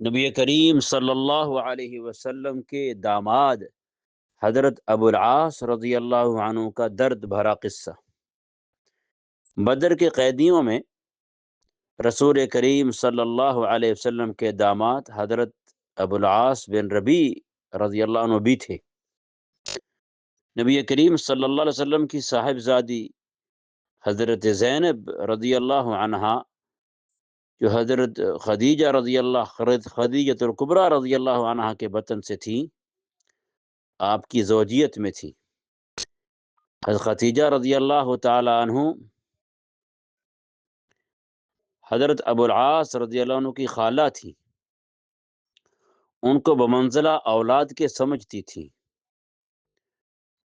نبی کریم صلی اللہ علیہ وسلم کے داماد حضرت ابو العاص رضی اللہ عنہ کا درد بھرا قصہ۔ بدر کے قیدیوں میں رسول کریم صلی اللہ علیہ وسلم کے داماد حضرت ابو العاص بن ربیع رضی اللہ عنہ بھی تھے۔ نبی کریم صلی اللہ علیہ وسلم کی صاحبزادی حضرت زینب رضی اللہ عنہا، جو حضرت خدیجہ الکبریٰ رضی اللہ عنہا کے بطن سے تھیں، آپ کی زوجیت میں تھی۔ حضرت خدیجہ رضی اللہ تعالی عنہ حضرت ابو العاص رضی اللہ عنہ کی خالہ تھی، ان کو بمنزلہ اولاد کے سمجھتی تھی۔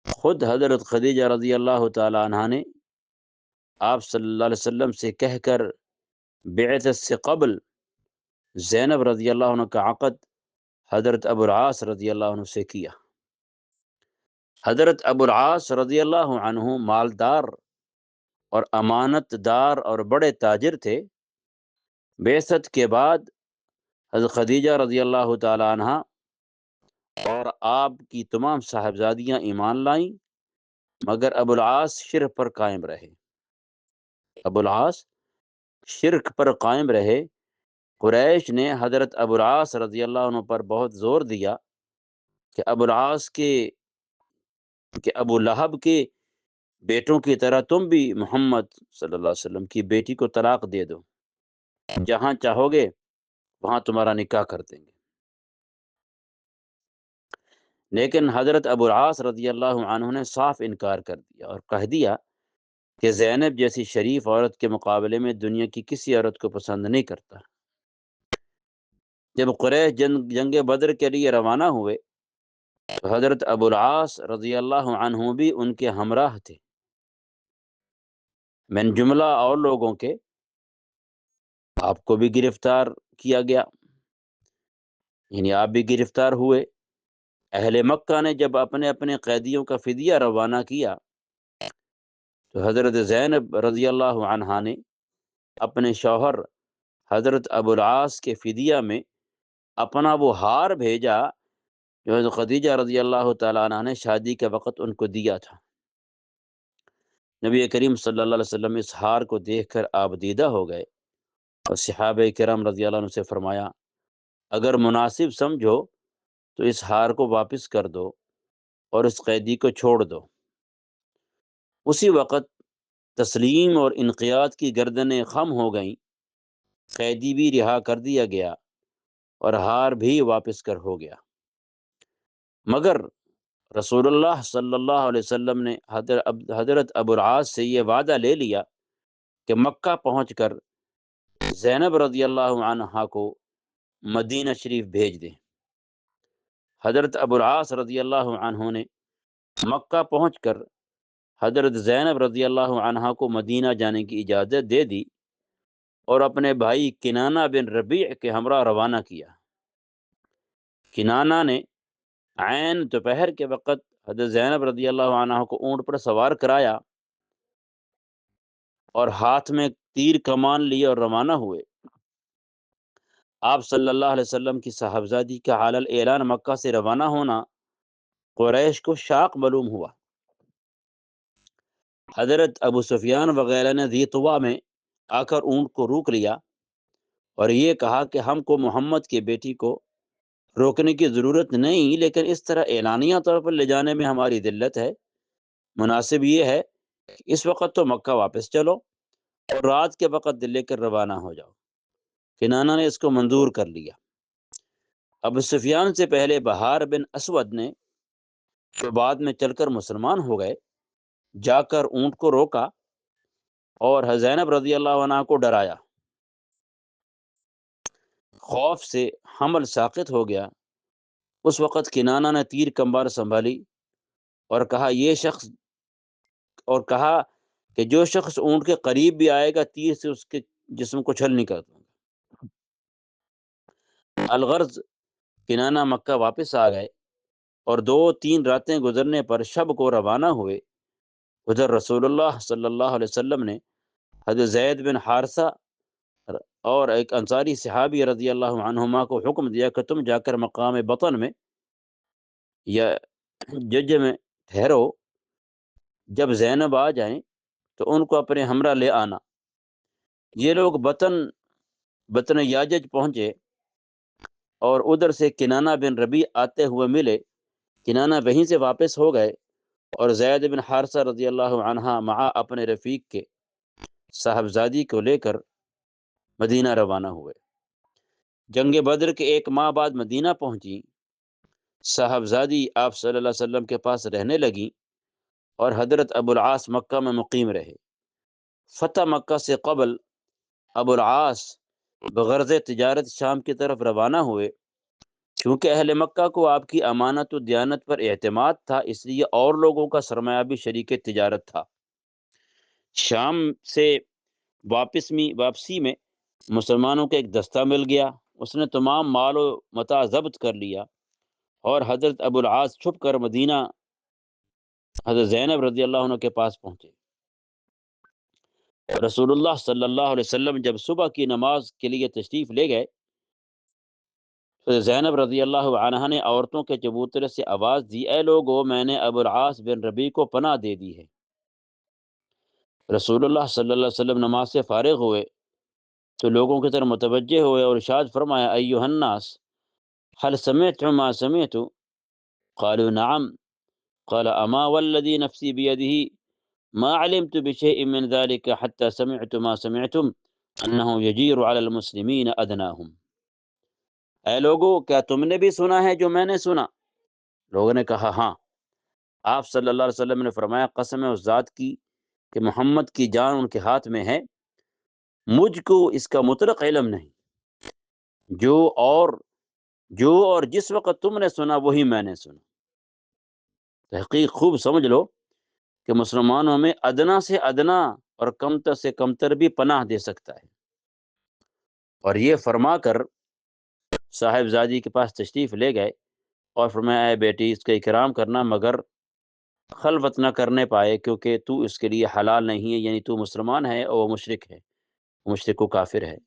خود حضرت خدیجہ رضی اللہ تعالی عنہ نے آپ صلی اللہ علیہ وسلم سے کہہ کر بعثت سے قبل زینب رضی اللہ عنہ کا عقد حضرت ابو العاص رضی اللہ عنہ سے کیا۔ حضرت ابو العاص رضی اللہ عنہ مالدار اور امانت دار اور بڑے تاجر تھے۔ بعثت کے بعد حضرت خدیجہ رضی اللہ تعالی عنہ اور آپ کی تمام صاحبزادیاں ایمان لائیں، مگر ابو العاص شرک پر قائم رہے۔ ابو العاص شرک پر قائم رہے۔ قریش نے حضرت ابو العاص رضی اللہ عنہ پر بہت زور دیا کہ ابو العاص کہ ابو لہب کے بیٹوں کی طرح تم بھی محمد صلی اللہ علیہ وسلم کی بیٹی کو طلاق دے دو، جہاں چاہو گے وہاں تمہارا نکاح کر دیں گے۔ لیکن حضرت ابو العاص رضی اللہ عنہ نے صاف انکار کر دیا اور کہہ دیا کہ زینب جیسی شریف عورت کے مقابلے میں دنیا کی کسی عورت کو پسند نہیں کرتا۔ جب قریش جنگ بدر کے لیے روانہ ہوئے تو حضرت ابو العاص رضی اللہ عنہ بھی ان کے ہمراہ تھے۔ من جملہ اور لوگوں کے آپ کو بھی گرفتار کیا گیا، یعنی آپ بھی گرفتار ہوئے۔ اہل مکہ نے جب اپنے اپنے قیدیوں کا فدیہ روانہ کیا تو حضرت زینب رضی اللہ عنہا نے اپنے شوہر حضرت ابو العاص کے فدیہ میں اپنا وہ ہار بھیجا جو حضرت خدیجہ رضی اللہ تعالیٰ عنہ نے شادی کے وقت ان کو دیا تھا۔ نبی کریم صلی اللہ علیہ وسلم اس ہار کو دیکھ کر آبدیدہ ہو گئے اور صحابہ کرام رضی اللہ عنہ سے فرمایا، اگر مناسب سمجھو تو اس ہار کو واپس کر دو اور اس قیدی کو چھوڑ دو۔ اسی وقت تسلیم اور انقیاد کی گردنیں خم ہو گئیں، قیدی بھی رہا کر دیا گیا اور ہار بھی واپس کر ہو گیا۔ مگر رسول اللہ صلی اللہ علیہ وسلم نے حضرت ابو العاص سے یہ وعدہ لے لیا کہ مکہ پہنچ کر زینب رضی اللہ عنہا کو مدینہ شریف بھیج دیں۔ حضرت ابو العاص رضی اللہ عنہ نے مکہ پہنچ کر حضرت زینب رضی اللہ عنہا کو مدینہ جانے کی اجازت دے دی اور اپنے بھائی کنانہ بن ربیع کے ہمراہ روانہ کیا۔ کنانہ نے عین دوپہر کے وقت حضرت زینب رضی اللہ عنہ کو اونٹ پر سوار کرایا اور ہاتھ میں تیر کمان لیے اور روانہ ہوئے۔ آپ صلی اللہ علیہ وسلم کی صاحبزادی کا علی الاعلان مکہ سے روانہ ہونا قریش کو شاق معلوم ہوا۔ حضرت ابو سفیان وغیرہ نے ذی طویٰ میں آ کر اونٹ کو روک لیا اور یہ کہا کہ ہم کو محمد کی بیٹی کو روکنے کی ضرورت نہیں، لیکن اس طرح اعلانیہ طور پر لے جانے میں ہماری ذلت ہے۔ مناسب یہ ہے کہ اس وقت تو مکہ واپس چلو اور رات کے وقت لے کر روانہ ہو جاؤ۔ کنانہ نے اس کو منظور کر لیا۔ ابو سفیان سے پہلے بہار بن اسود نے، جو بعد میں چل کر مسلمان ہو گئے، جا کر اونٹ کو روکا اور زینب رضی اللہ عنہ کو ڈرایا۔ خوف سے حمل ساقط ہو گیا۔ اس وقت کنانہ نے تیر کمبار سنبھالی اور کہا کہ جو شخص اونٹ کے قریب بھی آئے گا تیر سے اس کے جسم کو چھلنی کر دوں گا۔ الغرض کنانہ مکہ واپس آ گئے اور 2-3 راتیں گزرنے پر شب کو روانہ ہوئے۔ ادھر رسول اللہ صلی اللہ علیہ وسلم نے حضرت زید بن حارثہ اور ایک انصاری صحابی رضی اللہ عنہما کو حکم دیا کہ تم جا کر مقام بطن میں یا جج میں ٹھہرو، جب زینب آ جائیں تو ان کو اپنے ہمراہ لے آنا۔ یہ لوگ بطن یاجج پہنچے اور ادھر سے کنانہ بن ربیع آتے ہوئے ملے۔ کنانہ وہیں سے واپس ہو گئے اور زید بن حارثہ رضی اللہ عنہ مع اپنے رفیق کے صاحبزادی کو لے کر مدینہ روانہ ہوئے۔ جنگ بدر کے 1 ماہ بعد مدینہ پہنچی۔ صاحبزادی آپ صلی اللہ علیہ وسلم کے پاس رہنے لگی اور حضرت ابو العاص مکہ میں مقیم رہے۔ فتح مکہ سے قبل ابو العاص بغرض تجارت شام کی طرف روانہ ہوئے۔ کیونکہ اہل مکہ کو آپ کی امانت و دیانت پر اعتماد تھا، اس لیے اور لوگوں کا سرمایہ بھی شریک تجارت تھا۔ شام سے واپسی میں مسلمانوں کا ایک دستہ مل گیا، اس نے تمام مال و متاع ضبط کر لیا اور حضرت ابو العاص چھپ کر مدینہ حضرت زینب رضی اللہ عنہ کے پاس پہنچے۔ رسول اللہ صلی اللہ علیہ وسلم جب صبح کی نماز کے لیے تشریف لے گئے تو زینب رضی اللہ عنہا نے عورتوں کے چبوترے سے آواز دی، اے لوگو، میں نے ابو العاص بن ربیع کو پناہ دے دی ہے۔ رسول اللہ صلی اللہ علیہ وسلم نماز سے فارغ ہوئے تو لوگوں کی طرف متوجہ ہوئے اور ارشاد فرمایا، ایھا الناس هل سمعتم ما سمعت؟ قالوا نعم۔ قال اما والذی نفسی بیدہ ما علمت بشیء من ذلك حتى سمعت ما سمعتم انه یجیر علی المسلمین ادناہم۔ اے لوگو، کیا تم نے بھی سنا ہے جو میں نے سنا؟ لوگوں نے کہا ہاں۔ آپ صلی اللہ علیہ وسلم نے فرمایا، قسم ہے اس ذات کی کہ محمد کی جان ان کے ہاتھ میں ہے، مجھ کو اس کا مطلق علم نہیں۔ جو اور جس وقت تم نے سنا وہی میں نے سنا۔ تحقیق خوب سمجھ لو کہ مسلمانوں میں ادنا سے ادنا اور کمتر سے کمتر بھی پناہ دے سکتا ہے۔ اور یہ فرما کر صاحبزادی کے پاس تشریف لے گئے اور فرمایا، اے بیٹی، اس کا اکرام کرنا مگر خلوت نہ کرنے پائے، کیونکہ تو اس کے لیے حلال نہیں ہے، یعنی تو مسلمان ہے اور وہ مشرک ہے، مشرک و کافر ہے۔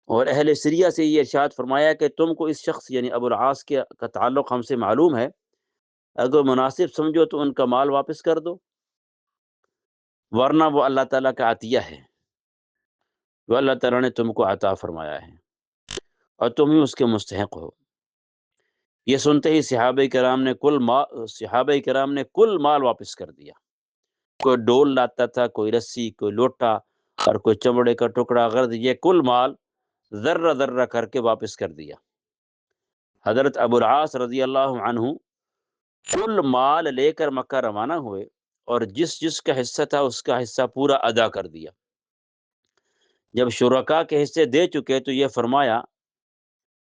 اور اہل سریہ سے یہ ارشاد فرمایا کہ تم کو اس شخص یعنی ابو العاص کا تعلق ہم سے معلوم ہے، اگر مناسب سمجھو تو ان کا مال واپس کر دو، ورنہ وہ اللہ تعالیٰ کا عطیہ ہے، وہ اللہ تعالیٰ نے تم کو عطا فرمایا ہے اور تم ہی اس کے مستحق ہو۔ یہ سنتے ہی صحابہ کرام نے کل مال واپس کر دیا۔ کوئی ڈول لاتا تھا، کوئی رسی، کوئی لوٹا اور کوئی چمڑے کا ٹکڑا، غرض یہ کل مال ذرہ ذرہ کر کے واپس کر دیا۔ حضرت ابو العاص رضی اللہ عنہ کل مال لے کر مکہ روانہ ہوئے اور جس کا حصہ تھا اس کا حصہ پورا ادا کر دیا۔ جب شرکاء کے حصے دے چکے تو یہ فرمایا،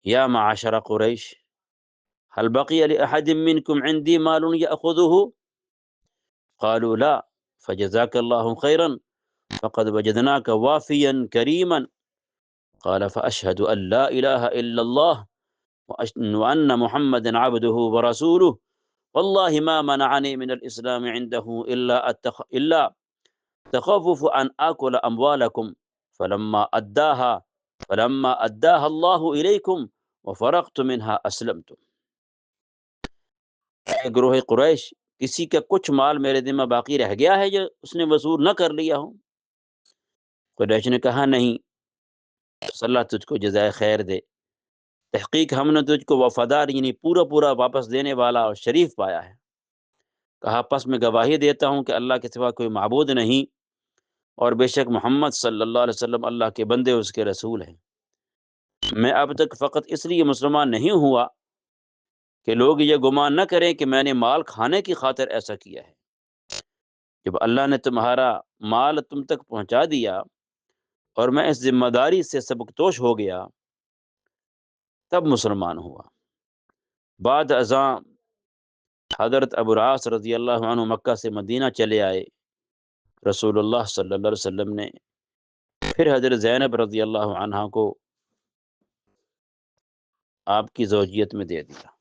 یا معاشر قریش هل بقي لأحد منكم عندي مال يأخذه؟ قالوا لا فجزاك الله خيرا فقد وجدناك وافيا كريما۔ قال فأشهد أن لا إله إلا الله وأن محمدا عبده ورسوله والله ما منعني من الإسلام عنده إلا تخفف أن آكل أموالكم فلما أداها الله إليكم وفرغت منها أسلمت۔ اے گروہ قریش، کسی کا کچھ مال میرے ذمہ باقی رہ گیا ہے جو اس نے وصول نہ کر لیا ہو؟ قریش نے کہا نہیں، اللہ تجھ کو جزائے خیر دے، تحقیق ہم نے تجھ کو وفادار یعنی پورا واپس دینے والا اور شریف پایا ہے۔ کہا پس میں گواہی دیتا ہوں کہ اللہ کے سوا کوئی معبود نہیں اور بے شک محمد صلی اللہ علیہ وسلم اللہ کے بندے اس کے رسول ہیں۔ میں اب تک فقط اس لیے مسلمان نہیں ہوا کہ لوگ یہ گمان نہ کریں کہ میں نے مال کھانے کی خاطر ایسا کیا ہے۔ جب اللہ نے تمہارا مال تم تک پہنچا دیا اور میں اس ذمہ داری سے سبکدوش ہو گیا، تب مسلمان ہوا۔ بعد ازاں حضرت ابو العاص رضی اللہ عنہ مکہ سے مدینہ چلے آئے۔ رسول اللہ صلی اللہ علیہ وسلم نے پھر حضرت زینب رضی اللہ عنہ کو آپ کی زوجیت میں دے دیا۔